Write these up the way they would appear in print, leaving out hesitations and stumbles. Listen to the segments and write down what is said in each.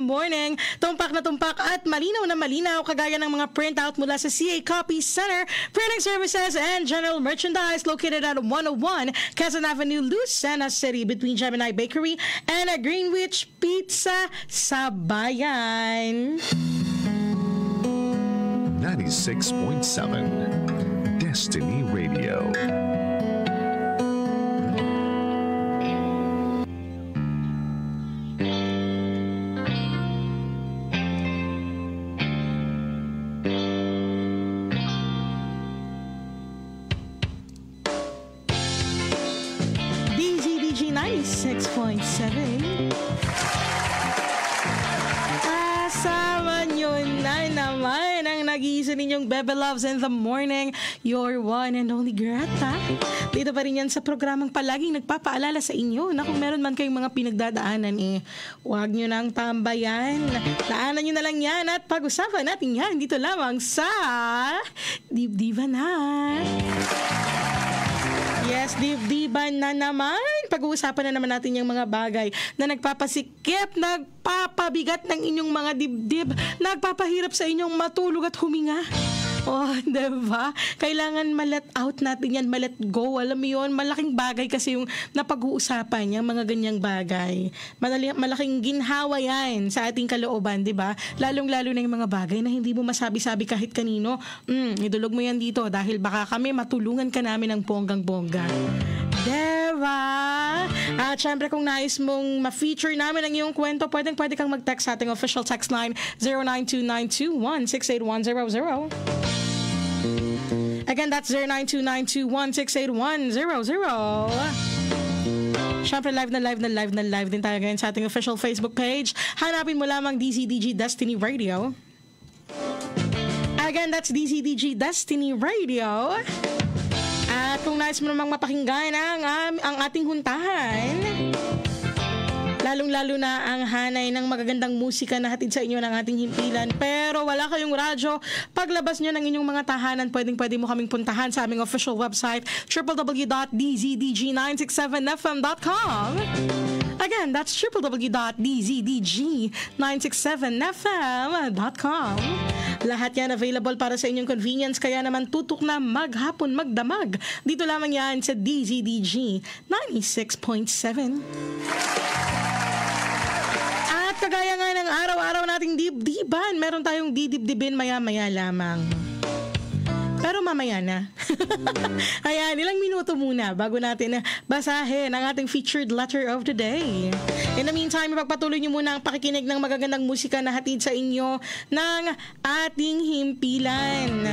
Morning, tumpak na tumpak at malinaw na malinaw kagaya ng mga printout mula sa CA Copy Center, Printing Services and General Merchandise located at 101 Quezon Avenue, Lucena City between Gemini Bakery and Greenwich Pizza sa Bayan. 96.7 Destiny Radio. DZDG 96.7. Kasama nyo na naman ang nag-iisa ninyong Bebe Loves in the Morning, your one and only Greta. Dito pa rin yan sa programang palaging nagpapaalala sa inyo na kung meron man kayong mga pinagdadaanan, huwag nyo nang tambayan. Daanan nyo na lang yan at pag-usapan natin yan dito lamang sa Dibdiban na. Yes, dibdiban na naman. Pag-uusapan na naman natin yung mga bagay na nagpapasikip, nagpapabigat ng inyong mga dibdib, nagpapahirap sa inyong matulog at huminga. Oh, diba? Kailangan ma-let out natin yan, ma-let go. Alam mo yun, malaking bagay kasi yung napag-uusapan yung mga ganyang bagay. Malaking ginhawa yan sa ating kalooban, diba? Lalong-lalo na yung mga bagay na hindi mo masabi-sabi kahit kanino. Idulog mo yan dito dahil baka kami matulungan ka namin ng bonggang-bongga. Diba? At syempre kung nais mong ma-feature namin ang iyong kwento, pwede kang mag-text sa ating official text line 0929216810. Again, that's 092921681000. Syempre live din tayo ngayon sa ating official Facebook page. Hanapin mo lamang DZDG Destiny Radio. Again, that's DZDG Destiny Radio. At kung nais mo namang mapakinggan ang ating huntahan, lalong-lalo na ang hanay ng magagandang musika na hatid sa inyo ng ating himpilan, pero wala kayong radyo, paglabas nyo ng inyong mga tahanan, pwede mo kaming puntahan sa aming official website, www.dzdg967fm.com. Again, that's www.dzdg967fm.com. Lahat yan available para sa inyong convenience, kaya naman tutok na maghapon magdamag. Dito lamang yan sa DZDG 96.7. At kagaya nga ng araw-araw nating dibdiban, meron tayong didibdibin maya-maya lamang. Pero mamaya na. Ayan, ilang minuto muna bago natin basahin ang ating featured letter of the day. In the meantime, ipagpatuloy niyo muna ang pakikinig ng magagandang musika na hatid sa inyo ng ating himpilan.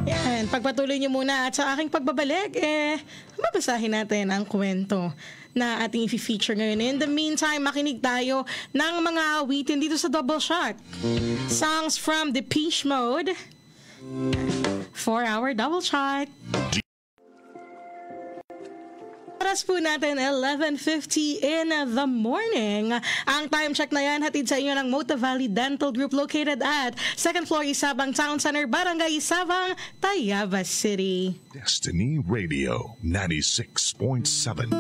Yan, pagpatuloy niyo muna at sa aking pagbabalik, babasahin natin ang kwento na ating i-feature ngayon. In the meantime, makinig tayo ng mga awitin dito sa Double Shot. Songs from Depeche Mode. 4-hour Double Shot. Oras po natin, 11:50 in the morning. Ang time check na yan, hatid sa inyo ng Mota Valley Dental Group located at 2nd floor Isabang Town Center, Barangay Isabang, Tayabas City. Destiny Radio 96.7.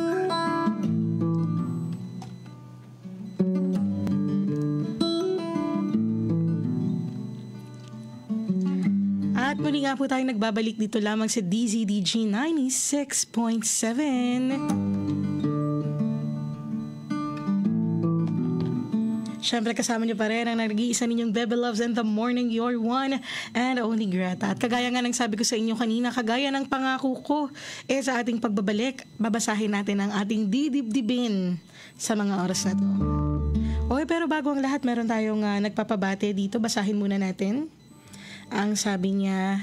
At muli nga po tayo nagbabalik dito lamang sa DZDG 96.7. Siyempre kasama niyo pa rin ang nag-iisa ninyong Bebe Loves in the Morning, your one and only Greta. At kagaya nga ng sabi ko sa inyo kanina, kagaya ng pangako ko, sa ating pagbabalik, babasahin natin ang ating didibdibin sa mga oras na to. Okay, pero bago ang lahat, meron tayong nagpapabate dito. Basahin muna natin. Ang sabi niya,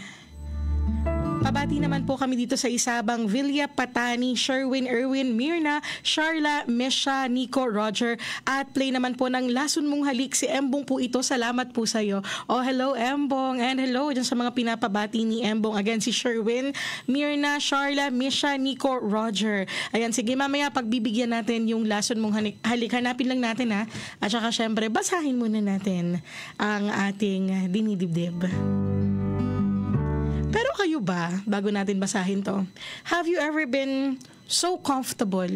pabati naman po kami dito sa Isabang, Villa Patani, Sherwin, Erwin, Mirna, Sharla, Misha, Nico, Roger, at play naman po ng Lason Mong Halik, si Embong po ito. Salamat po sa iyo. Oh, hello Embong, and hello dyan sa mga pinapabati ni Embong. Again, si Sherwin, Mirna, Sharla, Misha, Nico, Roger. Ayan, sige mamaya pagbibigyan natin yung Lason Mong Halik, hanapin lang natin ha. At saka syempre, basahin muna natin ang ating dinidibdib. Pero kayo ba, bago natin basahin to, have you ever been so comfortable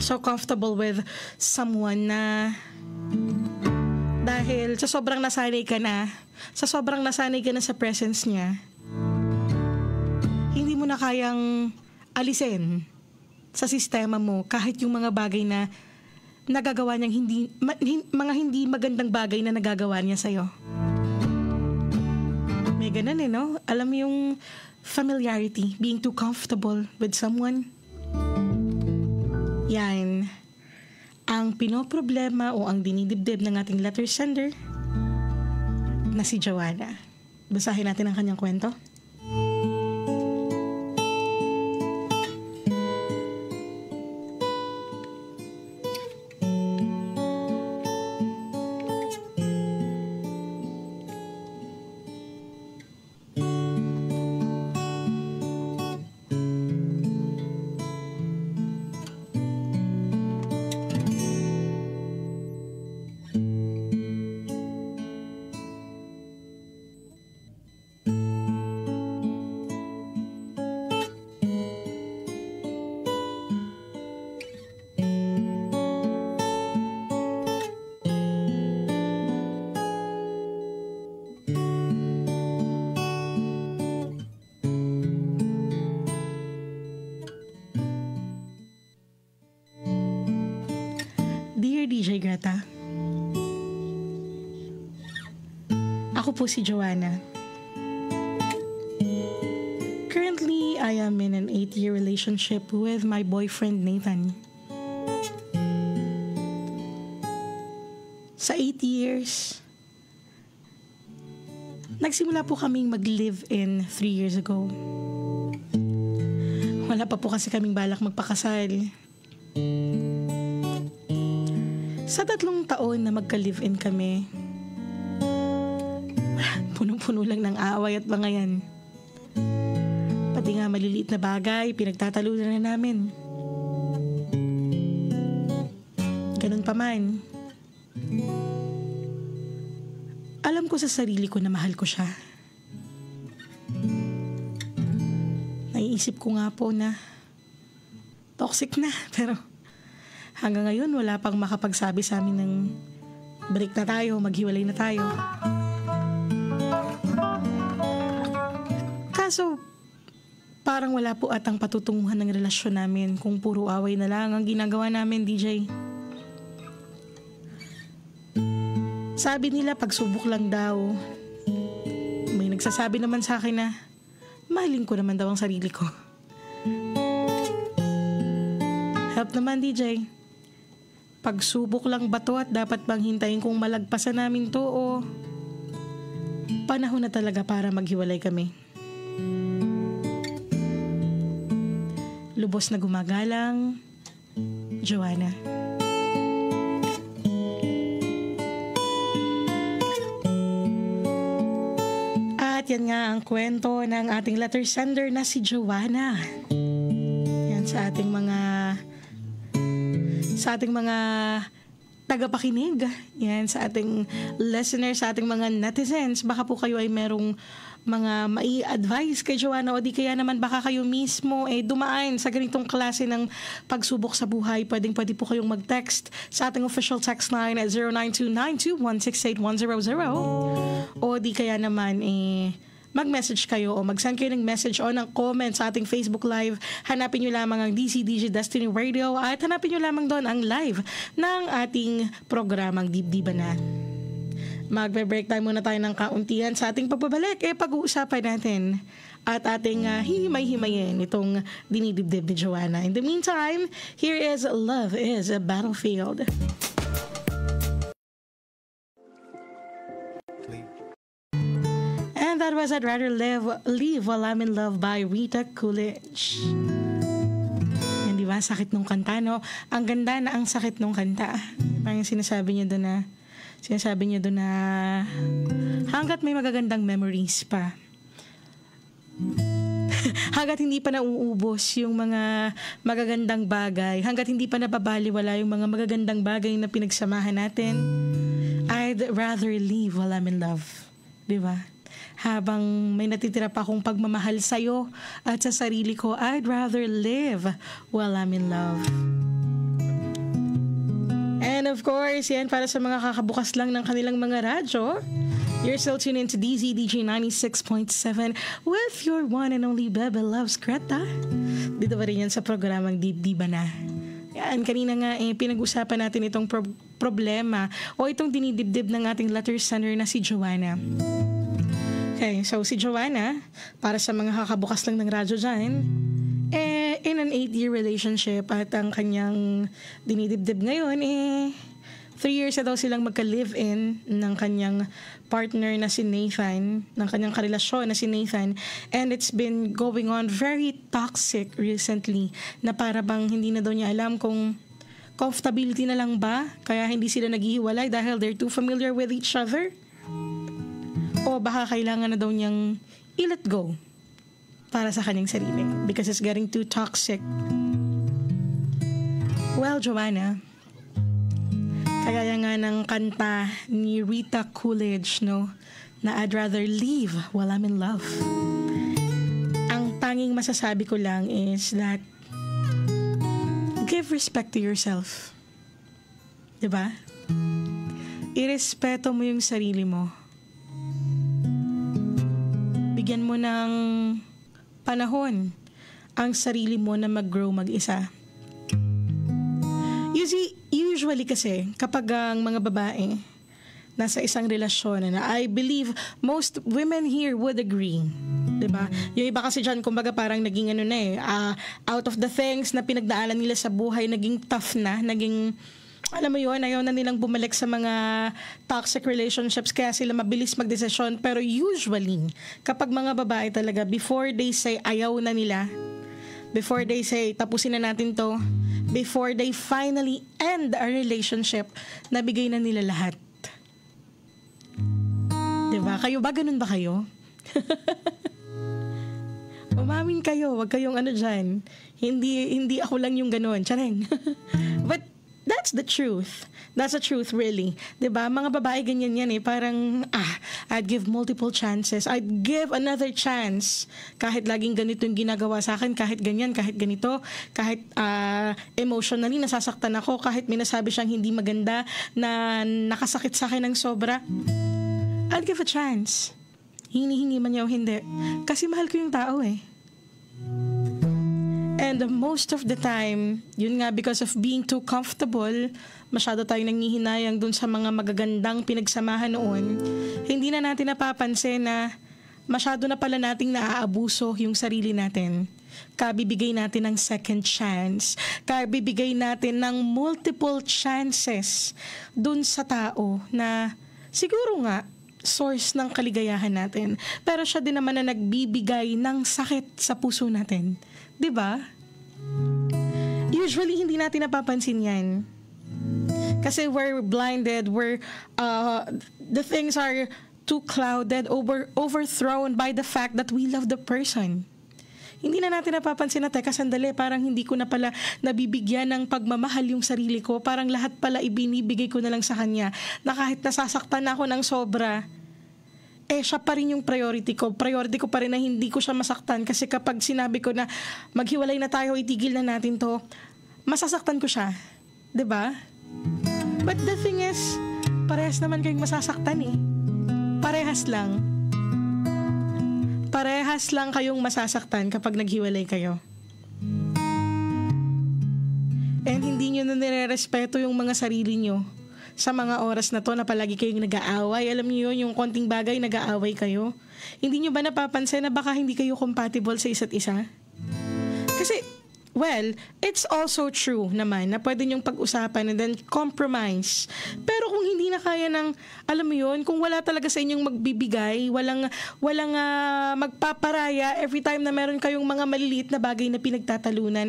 so comfortable with someone na dahil sa sobrang nasanay ka na sa presence niya, hindi mo na kayang alisin sa sistema mo kahit yung mga bagay na nagagawa niyang mga hindi magandang bagay na nagagawa niya sa'yo. May ganun no? Alam mo yung familiarity, being too comfortable with someone. Yan ang pinoproblema o ang dinidibdib ng ating letter sender na si Joanna. Basahin natin ang kanyang kwento. Dear DJ Greta, ako po si Joanna. Currently, I am in an 8-year relationship with my boyfriend Nathan. Sa 8 years, nagsimula po kaming mag-live-in 3 years ago. Wala pa po kasi kaming balak magpakasal. Sa 3 taon na magka-live-in kami, punong-puno lang ng away at mga yan. Pati nga maliliit na bagay, pinagtatalunan na namin. Ganun pa man. Alam ko sa sarili ko na mahal ko siya. Naiisip ko nga po na toxic na, pero hanggang ngayon, wala pang makapagsabi sa amin ng break na tayo, maghiwalay na tayo. Kaso, parang wala po atang patutunguhan ng relasyon namin kung puro away na lang ang ginagawa namin, DJ. Sabi nila, pagsubok lang daw. May nagsasabi naman sa akin na mahalin ko naman daw ang sarili ko. Help naman, DJ. Pagsubok lang ba to at dapat bang hintayin kung malagpasan namin to o panahon na talaga para maghiwalay kami? Lubos na gumagalang, Joanna. At yan nga ang kwento ng ating letter sender na si Joanna. Yan sa ating mga tagapakinig, yan, sa ating listeners, sa ating mga netizens. Baka po kayo ay merong mga mai-advise kay Joanna o di kaya naman baka kayo mismo dumaan sa ganitong klase ng pagsubok sa buhay. Pwede po kayong mag-text sa ating official text line at 092921681000 o di kaya naman mag-message kayo o mag-send kayo ng message o ng comment sa ating Facebook Live. Hanapin nyo lamang ang DCDJ Destiny Radio at hanapin nyo lamang doon ang live ng ating programang Dibdiba Na. Magbe-break time muna tayo ng kauntian. Sa ating pagbabalik, pag-uusapan natin at ating himay-himayin itong dinidibdib ni Joanna. In the meantime, here is Love is a Battlefield. And that was I'd Rather Leave While I'm in Love by Rita Coolidge. Yan, di ba? Sakit nung kanta, no? Ang ganda na ang sakit nung kanta. Parang sinasabi niya doon na hanggat may magagandang memories pa, hanggat hindi pa nauubos yung mga magagandang bagay, hanggat hindi pa nababaliwala yung mga magagandang bagay na pinagsamahan natin, I'd rather leave while I'm in love. Di ba? Habang may natitira pa akong pagmamahal sa'yo at sa sarili ko, I'd rather live while I'm in love. of course, yan para sa mga kakabukas lang ng kanilang mga radyo. You're still tuned into DZDJ 96.7 with your one and only Bebe Loves Greta. Dito pa rin yan sa programang Dibdiba na. Yan, kanina nga pinag-usapan natin itong problema o itong dinidibdib ng ating letter sender na si Joanna. Okay, so si Joanna, para sa mga kakabukas lang ng radyo dyan, in an 8-year relationship at ang kanyang dinidibdib ngayon 3 years na daw silang magka-live-in ng kanyang partner na si Nathan, ng kanyang karelasyon na si Nathan, and it's been going on very toxic recently na para bang hindi na daw niya alam kung comfortability na lang ba kaya hindi sila naghihiwalay dahil they're too familiar with each other, o baka kailangan na daw niyang i-let go para sa kanyang sarili because it's getting too toxic. Well, Joanna, kagaya nga ng kanta ni Rita Coolidge, no, na I'd rather leave while I'm in love. Ang tanging masasabi ko lang is that give respect to yourself. Diba? Irespeto mo yung sarili mo. Bigyan mo ng panahon ang sarili mo na mag-grow mag-isa. Usually kasi, kapag ang mga babae nasa isang relasyon na I believe most women here would agree. Diba? Yung iba kasi dyan, kumbaga parang naging out of the things na pinagdaanan nila sa buhay, naging tough na, naging, alam mo yun, ayaw na nilang bumalik sa mga toxic relationships kaya sila mabilis magdesisyon. Pero usually, kapag mga babae talaga, before they say ayaw na nila, before they say tapusin na natin to, before they finally end a relationship, nabigay na nila lahat. Diba? Kayo ba? Ganun ba kayo? Umamin kayo. Wag kayong dyan. Hindi ako lang yung ganun. Tsareng. But that's the truth. That's the truth, really. Diba? Mga babae ganyan yan Parang, I'd give multiple chances. I'd give another chance. Kahit laging ganito yung ginagawa sa akin, kahit ganyan, kahit ganito, kahit emotionally nasasaktan ako, kahit may nasabi siyang hindi maganda, na nakasakit sa akin ng sobra, I'd give a chance. Hinihingi man niya o hindi. Kasi mahal ko yung tao And most of the time, yun nga, because of being too comfortable, masyado tayong nangihinayang dun sa mga magagandang pinagsamahan noon, hindi na natin napapansin na masyado na pala nating naaabuso yung sarili natin. Kabibigay natin ng second chance. Kabibigay natin ng multiple chances dun sa tao na siguro nga, source ng kaligayahan natin. Pero siya din naman na nagbibigay ng sakit sa puso natin. 'Di ba? Usually hindi natin napapansin 'yan. Kasi we're blinded, the things are too clouded, overthrown by the fact that we love the person. Hindi na natin napapansin na, teka sandali, parang hindi ko na pala nabibigyan ng pagmamahal yung sarili ko. Parang lahat pala ibinibigay ko na lang sa kanya. Na kahit nasasaktan ako ng sobra, siya pa rin yung priority ko. Priority ko pa rin na hindi ko siya masaktan. Kasi kapag sinabi ko na maghiwalay na tayo, itigil na natin to, masasaktan ko siya. 'Di ba? But the thing is, parehas naman kayong masasaktan Parehas lang. Parehas lang kayong masasaktan kapag naghiwalay kayo. And hindi nyo na nire-respeto yung mga sarili nyo sa mga oras na to na palagi kayong nag-aaway. Alam niyo yun, yung konting bagay nag-aaway kayo. Hindi nyo ba napapansin na baka hindi kayo compatible sa isa't isa? Kasi, well, it's also true naman na pwede niyong pag-usapan and then compromise. Pero kung hindi na kaya ng, alam mo yun, kung wala talaga sa inyong magbibigay, walang magpaparaya every time na meron kayong mga maliliit na bagay na pinagtatalunan,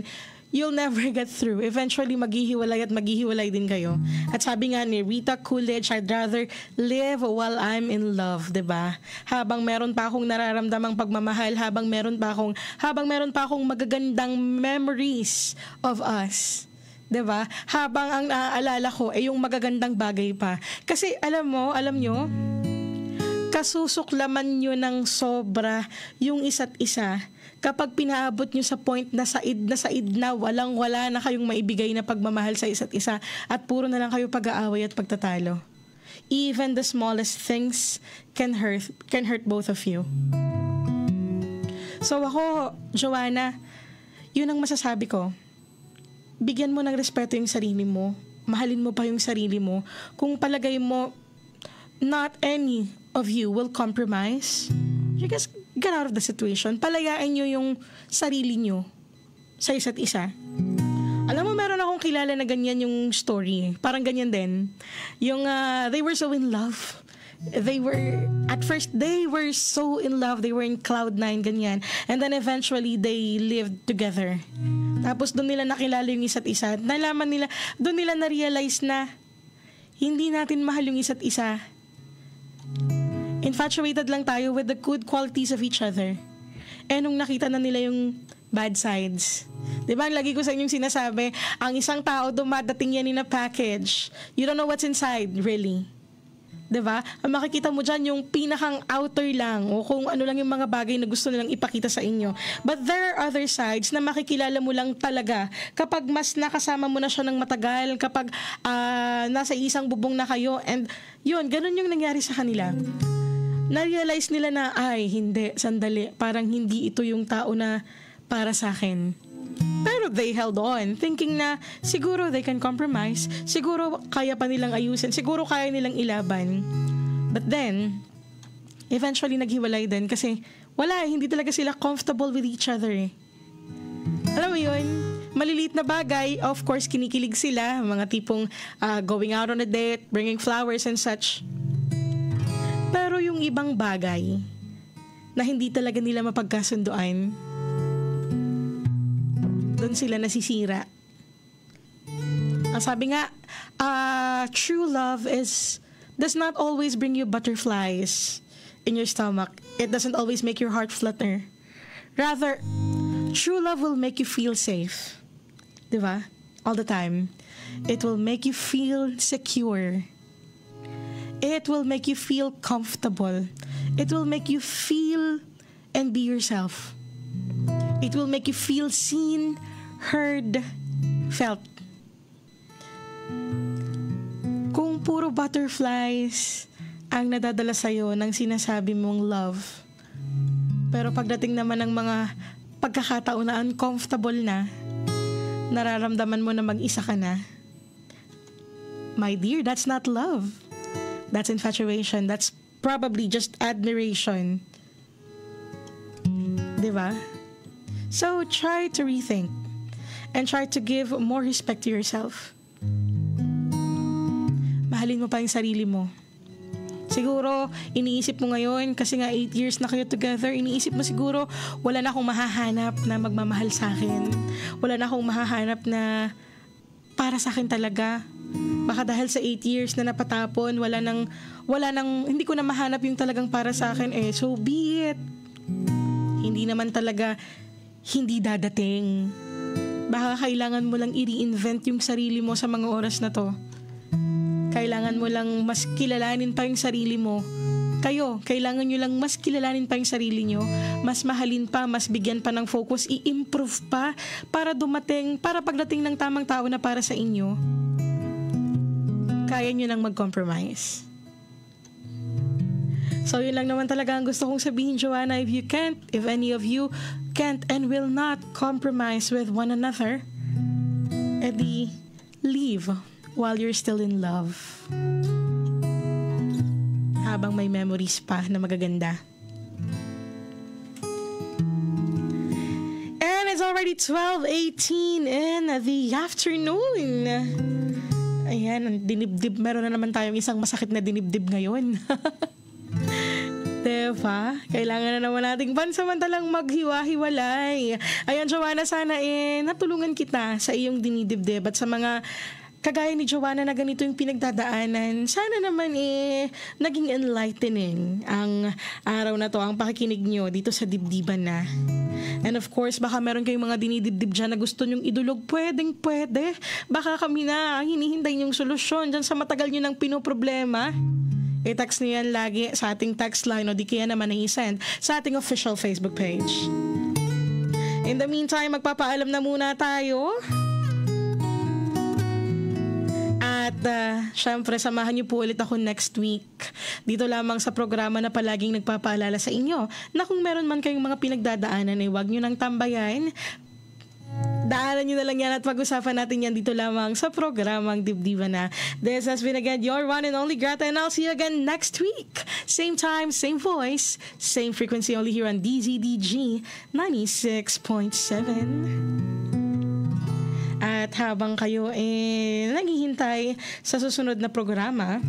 you'll never get through. Eventually, maghihiwalay din kayo. At sabi nga ni Rita Coolidge, I'd rather live while I'm in love, 'di ba? Habang meron pa akong nararamdamang pagmamahal, habang meron pa akong magagandang memories of us. 'Di ba? Habang ang naaalala ko ay yung magagandang bagay pa. Kasi alam nyo, kasusuklaman nyo ng sobra yung isa't isa kapag pinaabot nyo sa point na said na walang-wala na kayong maibigay na pagmamahal sa isa't isa at puro na lang kayo pag-aaway at pagtatalo. Even the smallest things can hurt both of you. So ako, Joanna, yun ang masasabi ko. Bigyan mo ng respeto yung sarili mo. Mahalin mo pa yung sarili mo. Kung palagay mo, not any of you will compromise, you just get out of the situation. Palayain nyo yung sarili nyo sa isa't isa. Alam mo, meron akong kilala na ganyan yung story. Parang ganyan din. Yung they were so in love. At first, they were so in love. They were in cloud 9, ganyan. And then eventually, they lived together. Tapos doon nila nakilala yung isa't isa. Nalaman nila, doon nila na-realize na hindi natin mahal yung isa't isa. Infatuated lang tayo with the good qualities of each other. Eh nung nakita na nila yung bad sides. Diba, lagi ko sa inyong sinasabi, ang isang tao dumadating yan in a package. You don't know what's inside, really. Diba? Ang makikita mo dyan yung pinakang outer lang o kung ano lang yung mga bagay na gusto nilang ipakita sa inyo. But there are other sides na makikilala mo lang talaga kapag mas nakasama mo na siya ng matagal, kapag nasa isang bubong na kayo. And yun, ganun yung nangyari sa kanila. Na-realize nila na, ay, hindi, sandali, parang hindi ito yung tao na para sa akin. Pero they held on, thinking na siguro they can compromise, siguro kaya pa nilang ayusin, siguro kaya nilang ilaban. But then, eventually naghiwalay din kasi hindi talaga sila comfortable with each other eh. Alam mo yun, maliliit na bagay, of course kinikilig sila, mga tipong going out on a date, bringing flowers and such. Pero yung ibang bagay na hindi talaga nila mapagkasunduan, doon sila nasisira. Ang sabi nga, true love does not always bring you butterflies in your stomach. It doesn't always make your heart flutter. Rather, true love will make you feel safe. Diba? All the time. It will make you feel secure. It will make you feel comfortable. It will make you feel and be yourself. It will make you feel seen, heard, felt. Kung puro butterflies ang nadadala sa'yo ng sinasabi mong love, pero pagdating naman ng mga pagkakataon na uncomfortable na, nararamdaman mo na mag-isa ka na, my dear, that's not love. That's infatuation. That's probably just admiration. Diba? So, try to rethink and try to give more respect to yourself. Mahalin mo pa yung sarili mo. Siguro, iniisip mo ngayon, kasi nga 8 years na kayo together, iniisip mo siguro, wala na akong mahahanap na magmamahal sa akin. Wala na akong mahahanap na para sa akin talaga. Baka dahil sa 8 years na napatapon, wala nang, hindi ko na mahanap yung talagang para sa akin. So be it. Hindi naman talaga hindi dadating. Baka kailangan mo lang i-reinvent yung sarili mo sa mga oras na to. Kailangan mo lang mas kilalanin pa yung sarili mo. Kailangan nyo lang mas kilalanin pa yung sarili nyo, mas mahalin pa, mas bigyan pa ng focus, i-improve pa para pagdating ng tamang tao na para sa inyo, kaya nyo lang mag-compromise. So yun lang naman talaga ang gusto kong sabihin, Joanna. If any of you can't and will not compromise with one another, edi leave while you're still in love. Habang may memories pa na magaganda. And it's already 12:18 in the afternoon. Ayan, dinibdib. Meron na naman tayong isang masakit na dinibdib ngayon. Diba? Kailangan na naman nating pansamantalang maghiwa-hiwalay. Ayan, Joanna, sana natulungan kita sa iyong dinidibdib at sa mga kagaya ni Joanna na ganito yung pinagdadaanan. Sana naman naging enlightening ang araw na to, ang pakikinig nyo dito sa Dibdiban Na. And of course, baka meron kayong mga dinidibdib dyan na gusto nyong idulog. Pwede. Baka kami na hinihintay yung solusyon dyan sa matagal nyo ng pinoproblema. I-text niyo yan lagi sa ating text line o di kaya naman i-send sa ating official Facebook page. In the meantime, magpapaalam na muna tayo. At syempre, samahan niyo po ulit ako next week. Dito lamang sa programa na palaging nagpapaalala sa inyo na kung meron man kayong mga pinagdadaanan ay huwag niyo nang tambayan. Daanan nyo na lang yan at pag-usapan natin yan dito lamang sa programang Dibdiba Na. This has been again your one and only Greta, and I'll see you again next week. Same time, same voice, same frequency, only here on DZDG 96.7. At habang kayo naghihintay sa susunod na programa,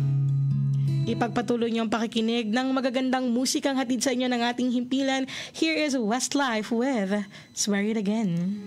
ipagpatuloy niyo ang pakikinig ng magagandang musikang hatid sa inyo ng ating himpilan. Here is Westlife with Swear It Again.